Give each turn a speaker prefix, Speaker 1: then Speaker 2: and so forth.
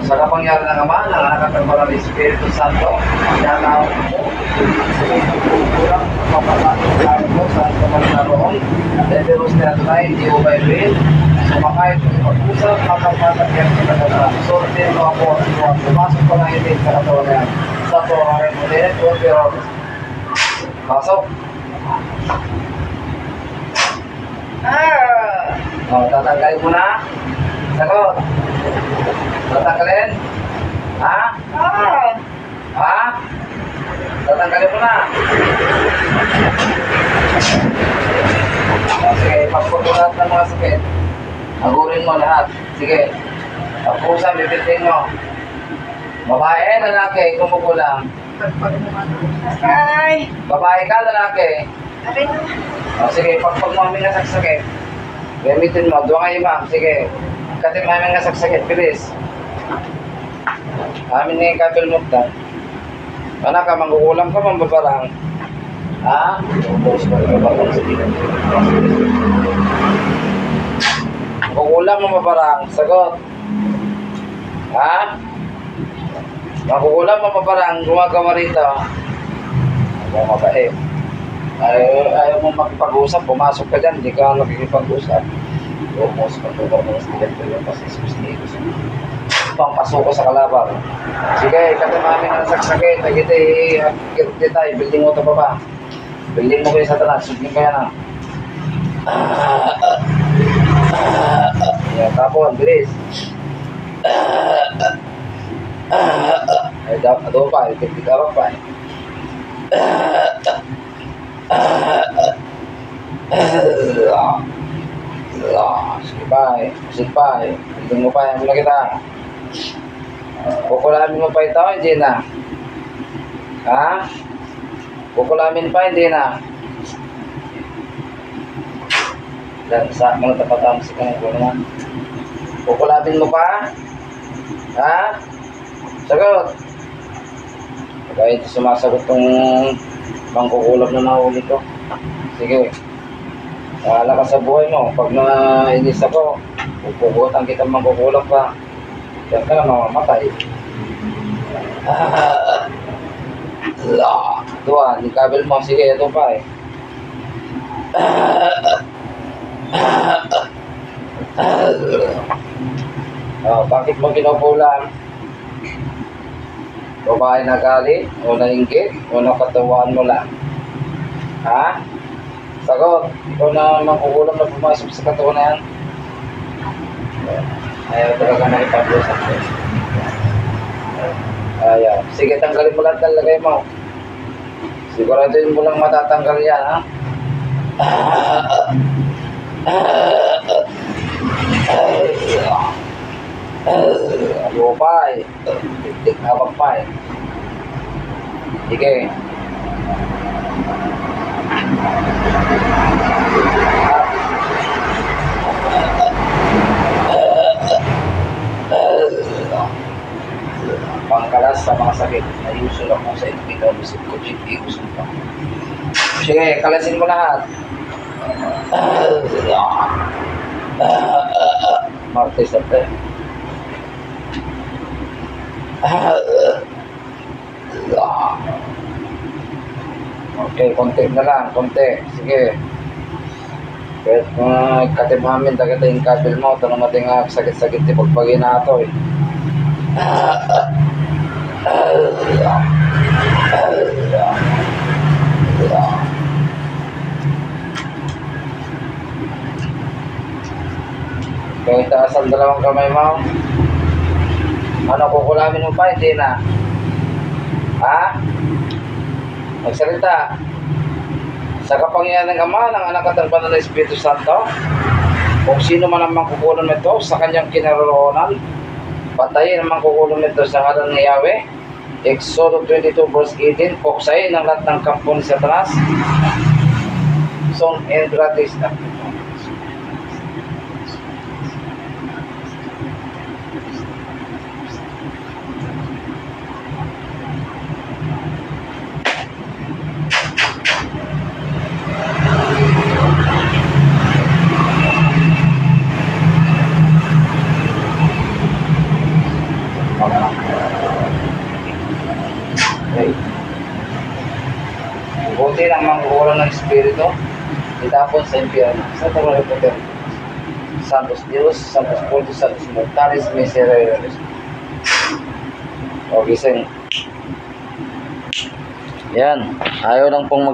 Speaker 1: Sa kapangyarihan ng Ama, ng Anak at ng Banal na Espiritu Santo, inatawag mo, kurang papalaking mo sa kaman na roon, Deberos na Adonai, hindi mo bailuin, sumakay kung ipag-usap, mapagpapagyan sa kagasa. Sortin mo ako at ito, pumasok pa lang itin sa katawan yan. Sa tuwarin mo din, pero pasok. Tatanggalin mo na. Sagot. Tatanggalin? Ha? Ha? Tatanggalin mo na. Sige, pagpupulat ng mga sakit. Agurin mo lahat. Sige. Pagpusan, bibitin mo. Babae, lalaki, kumukulang.
Speaker 2: Ay!
Speaker 1: Babae ka, lalaki. Sige, pagpag mo aming nasaksakit. Gamitin mo, doon kayo ma'am. Sige. Katim aming nasaksakit, bilis. Amin nga yung kapil mo ta. Anak ka, mangkukulang ka, mambabarang. Ha? Mangkukulang, mambabarang. Sagot. Ha? Mangkukulang, mambabarang. Gumagawa rito. Ako mabait. Ayaw mo makipag-usap, pumasok ka dyan, hindi ka nakikipag-usap. Umos, pagtubar mo sa direktor yung pasisip-sinigo sa pangpasok ko sa kalaban. Sige, katamami na nasaksakit, nagkita tayo, building mo ito pa ba? Building mo kayo sa tanan, sugin kaya na. Yan, tapon, bilis. Ay, daw pa, itigawag pa. Sige pa eh. Sige pa eh. Hindi mo pa. Mula kita. Kukulamin mo pa ito. Hindi na. Ha? Kukulamin pa. Hindi na. Dan sa mga tapatang si kanya ko naman. Kukulamin mo pa. Ha? Sagot. Kaya ito sumasagot tong pangkukulap na nahuli ko. Sige. Bahala ka sa buhay mo. Pag nainis ako, pupugutan kita mangkukulap ka. Diyan ka na mamamatay. Doon, yung kabel mo. Sige, ito pa eh. Bakit mo kinukulam? Babae na galit, o nainggit, o nakatawan mo lang. Ha? Sagot, ikaw na mangkukulam na pumasok sa katawan na yan. Ayaw talaga na ipag-usap ko. Ayaw. Sige, tanggalin mo lang talagay mo. Siguraduhin mo lang matatanggal yan, ha? Ayaw pa eh. Tik-tik hawak pa eh. Sige. Pangkalas sa mga sakit. Ayusin ako sa ito. Bisip ko, ayusin pa. Sige, kalasin mo lahat. Martes na tayo. Okay, konti na lang, konti. Sige. Kahit katimamin, tagata yung kabel mo, ito naman yung sakit-sakit yung pagpagin na ito eh. Kaya itaas ang dalawang kamay mo. Ano, kukulamin mo pa? Hindi na. Ha? Magsalita. Sa kapangyarihan ng Ama, ng Anak at ng Banal na Espiritu Santo, kung sino man ang mangkukulam nito sa kanyang kinaroroonan, patayin ang mangkukulam nito sa ngalan ng Yahweh. Exodus 22 verse 18, puksain ang lahat ng kampo ni Satanas. Son and gratis na. din ang mangkukulang ng espiritu. Itapon sa impyerno. Sa Torah Reporter. Santos Dios, Santos Portos, Santos Mortalis, Misereres. O gising. Yan. Ayaw lang pong